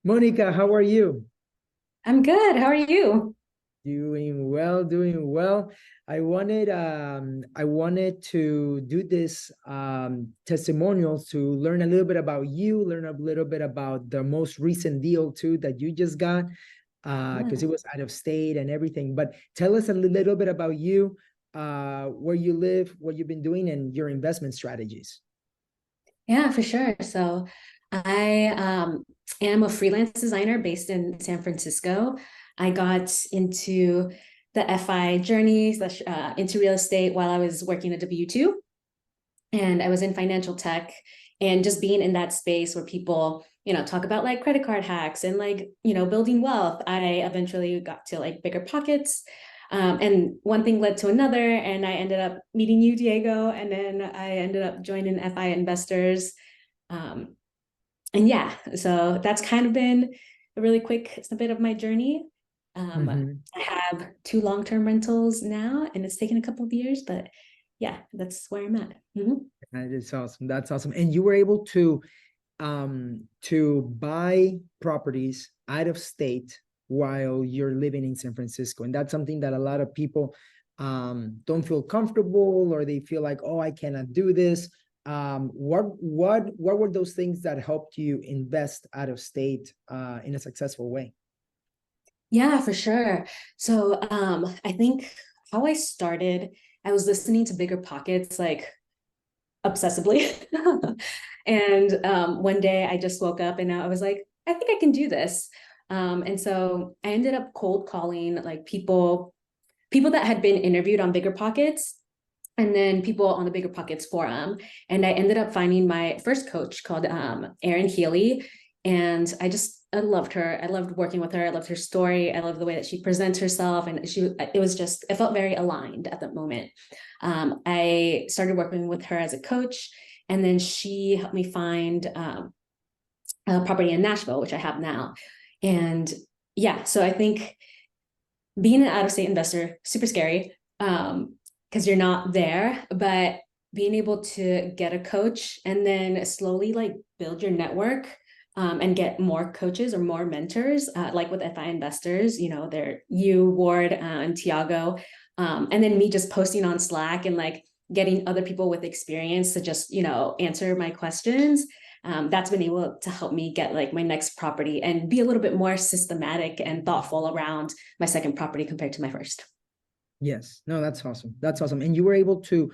Monica, how are you? I'm good. How are you? Doing well, doing well. I wanted to do this testimonials to learn a little bit about you, learn a little bit about the most recent deal too that you just got, because Yeah, it was out of state and everything. But tell us a little bit about you, where you live, what you've been doing, and your investment strategies. yeah, for sure. So I am a freelance designer based in San Francisco. I got into the FI journey into real estate while I was working at W-2, and I was in financial tech, and just being in that space where people, talk about like credit card hacks and like, building wealth. I eventually got to like bigger pockets. And one thing led to another, and I ended up meeting you, Diego, and then I ended up joining FI Investors. Um, and yeah, so that's kind of been a really quick snippet of my journey. Mhm. I have two long-term rentals now, and it's taken a couple of years, but yeah, that's where I'm at. Mhm. That is awesome. That's awesome. And you were able to buy properties out of state while you're living in San Francisco. And that's something that a lot of people don't feel comfortable, or they feel like, oh, I cannot do this. What were those things that helped you invest out of state in a successful way? Yeah, for sure. So I think how I started, I was listening to Bigger Pockets like obsessively. And one day I just woke up and I was like, I think I can do this. And so I ended up cold calling like people that had been interviewed on Bigger Pockets, and then people on the Bigger Pockets forum. And I ended up finding my first coach called Erin Healy. And I loved her. I loved working with her. I loved her story. I loved the way that she presents herself. And it felt very aligned at that moment. I started working with her as a coach. And then she helped me find a property in Nashville, which I have now. And yeah, so I think being an out of state investor, super scary, because you're not there, but being able to get a coach and then slowly like build your network, and get more coaches or more mentors, like with FI investors, they're you, Ward, and Tiago. And then me just posting on Slack and like getting other people with experience to just, answer my questions. That's been able to help me get like my next property and be a little bit more systematic and thoughtful around my second property compared to my first. Yes. No, that's awesome. That's awesome. And you were able to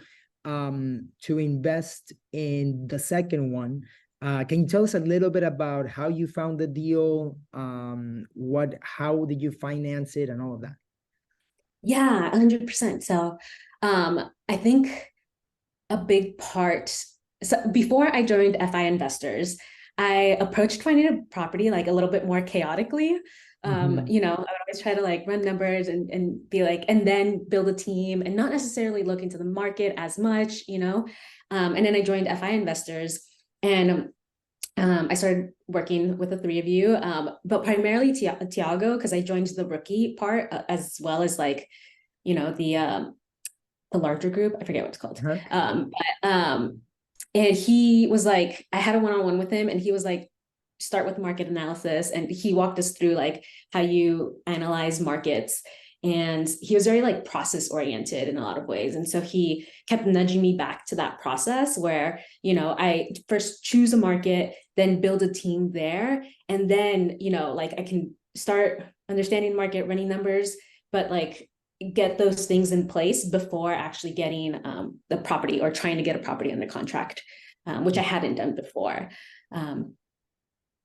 invest in the second one. Can you tell us a little bit about how you found the deal? How did you finance it and all of that? Yeah, 100%. So I think a big part. So before I joined FI Investors, I approached finding a property like a little bit more chaotically. Mhm. I would always try to like run numbers and be like, and then build a team and not necessarily look into the market as much. And then I joined FI Investors, and I started working with the three of you, but primarily Tiago, because I joined the rookie part, as well as like, the larger group. I forget what it's called. Uh-huh. And he was like, I had a one-on-one with him, and he was like, start with market analysis, and he walked us through like how you analyze markets. And he was very like process oriented in a lot of ways, and so he kept nudging me back to that process where I first choose a market, then build a team there, and then like I can start understanding the market, running numbers, but like get those things in place before actually getting the property or trying to get a property under contract, which I hadn't done before. Um,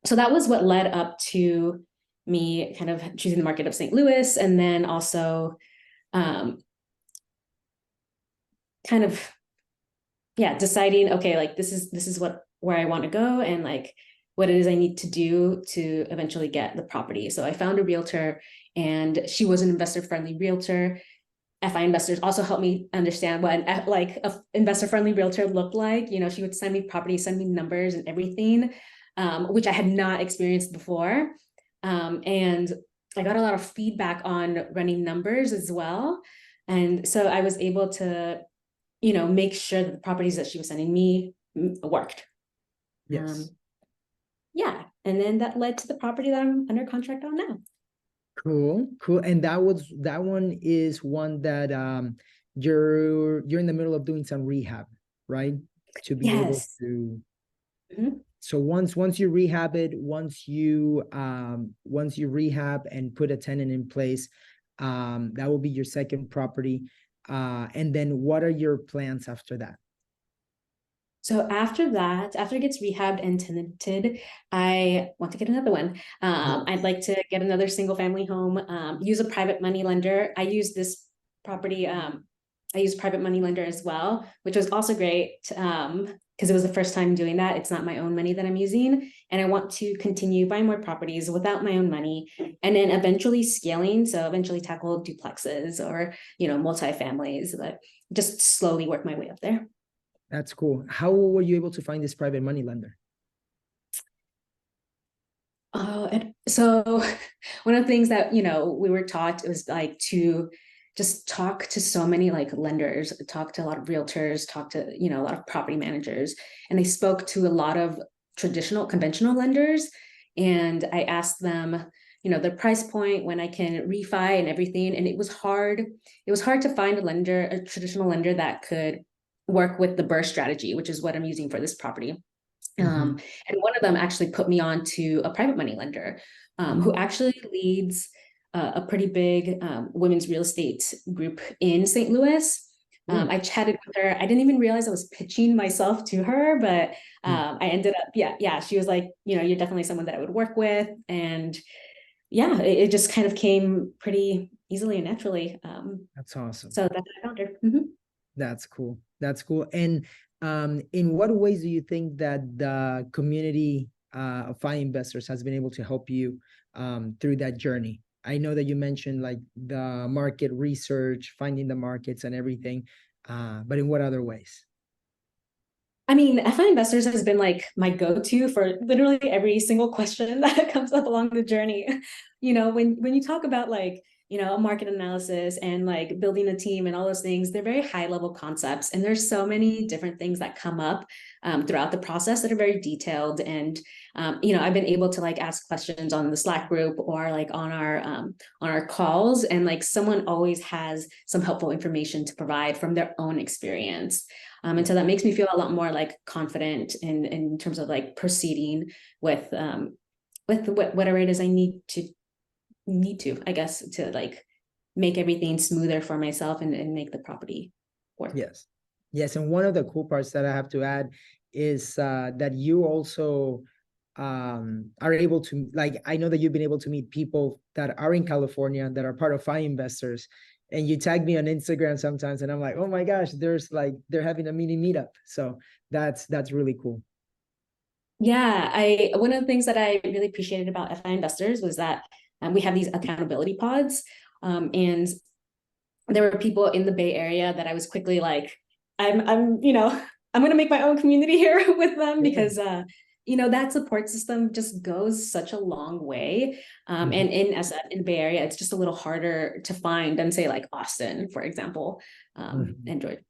so that was what led up to me kind of choosing the market of St. Louis, and then also um, kind of yeah deciding, okay, like this is what where I want to go, and like what it is I need to do to eventually get the property. So I found a realtor, and she was an investor friendly realtor. FI investors also helped me understand what like a investor friendly realtor looked like. She would send me properties, send me numbers and everything, which I had not experienced before. And I got a lot of feedback on running numbers as well. And so I was able to, make sure that the properties that she was sending me worked. Yes. Um, yeah, and then that led to the property that I'm under contract on now. Cool, cool. And that one is one that you're in the middle of doing some rehab, right? To be able Yes. to, Mhm. so once you rehab it, once you rehab and put a tenant in place, that will be your second property. And then what are your plans after that? So after that, after it gets rehabbed and tenanted, I want to get another one. I'd like to get another single family home, use a private money lender. I use this property, I use private money lender as well, which was also great because it was the first time doing that. It's not my own money that I'm using. And I want to continue buying more properties without my own money and then eventually scaling. So eventually tackle duplexes or, multifamilies, but just slowly work my way up there. That's cool. How were you able to find this private money lender? And so one of the things that, we were taught was like to just talk to so many like lenders, talk to a lot of realtors, talk to, a lot of property managers. And they spoke to a lot of traditional, conventional lenders. And I asked them, the price point, when I can refi and everything. And it was hard. It was hard to find a traditional lender that could work with the BRRRR strategy, which is what I'm using for this property. Mhm. And one of them actually put me on to a private money lender who actually leads a pretty big women's real estate group in St. Louis. Cool. I chatted with her. I didn't even realize I was pitching myself to her, but Mm. I ended up, yeah. She was like, you're definitely someone that I would work with. And yeah, it just kind of came pretty easily and naturally. That's awesome. So that's how I found her. Mhm. That's cool. That's cool. And in what ways do you think that the community of FI investors has been able to help you through that journey? I know that you mentioned like the market research, finding the markets and everything, but in what other ways? I mean, FI Investors has been like my go-to for literally every single question that comes up along the journey. When you talk about like, a market analysis and like building a team and all those things, they're very high level concepts. And there's so many different things that come up throughout the process that are very detailed. And, I've been able to like ask questions on the Slack group or like on our calls. And like someone always has some helpful information to provide from their own experience. And so that makes me feel a lot more like confident in terms of like proceeding with whatever it is I need to, I guess, to like make everything smoother for myself and make the property work. Yes. Yes. And one of the cool parts that I have to add is that you also are able to, like, I know that you've been able to meet people that are in California that are part of FI investors. And you tag me on Instagram sometimes, and I'm like, oh my gosh, they're having a mini meetup. So that's really cool. Yeah, one of the things that I really appreciated about FI Investors was that we have these accountability pods, and there were people in the Bay Area that I was quickly like, I'm going to make my own community here with them Yeah. because that support system just goes such a long way. Mhm. And in Bay Area, it's just a little harder to find than say like Austin, for example, Mhm. and Georgia.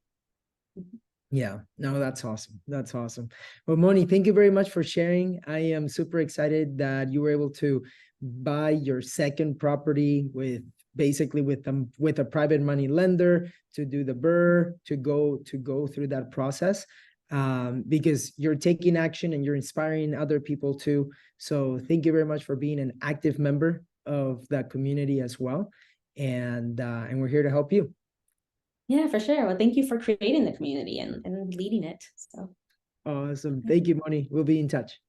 Yeah, no, that's awesome. That's awesome. Well, Moni, thank you very much for sharing. I am super excited that you were able to buy your second property with basically with a private money lender to do the BRRRR, to go through that process. Because you're taking action and you're inspiring other people too. So thank you very much for being an active member of that community as well. And we're here to help you. Yeah, for sure. Well, thank you for creating the community and leading it. So Awesome. Thank you, Moni. We'll be in touch.